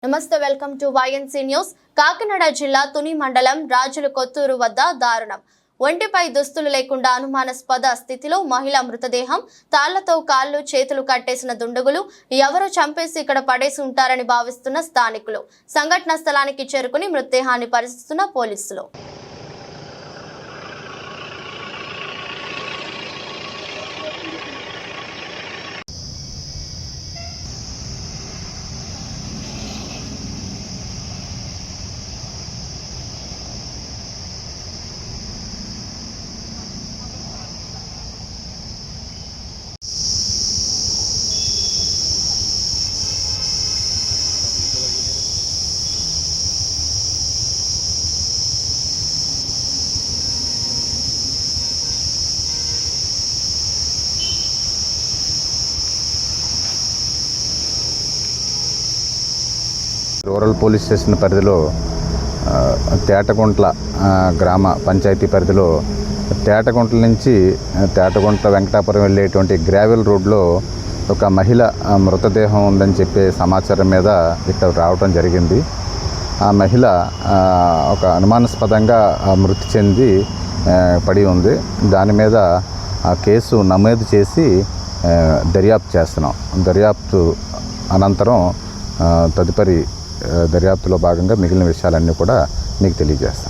నమస్తే welcome to YNC news. Kakinada జిల్లా తుని మండలం రాజుల కొత్తూరు వద్ద దారుణం. ఒంటిపై దుస్తులు లేకుండా అనుమానాస్పద స్థితిలో మహిళ మృతదేహం, తాళ్లతో కాళ్ళు చేతులు కట్టేసిన దుండగులు ఎవరో చంపేసి ఇక్కడ పడేసి ఉంటారని భావిస్తున్న స్థానికులు సంఘటన స్థలానికి చేరుకుని మృతదేహాన్ని పరిశీలిస్తున్న పోలీసులు. రూరల్ పోలీస్ స్టేషన్ పరిధిలో తేటగుంట్ల గ్రామ పంచాయతీ పరిధిలో తేటగుంట్ల నుంచి తేటగుంట్ల వెంకటాపురం వెళ్ళేటువంటి గ్రావెల్ రోడ్లో ఒక మహిళ మృతదేహం ఉందని చెప్పే సమాచారం మీద ఇక్కడ రావడం జరిగింది. ఆ మహిళ ఒక అనుమానాస్పదంగా మృతి చెంది పడి ఉంది. దాని మీద ఆ కేసు నమోదు చేసి దర్యాప్తు చేస్తున్నాం. దర్యాప్తు అనంతరం తదుపరి దర్యాప్తులో భాగంగా మిగిలిన విషయాలన్నీ కూడా మీకు తెలియజేస్తాం.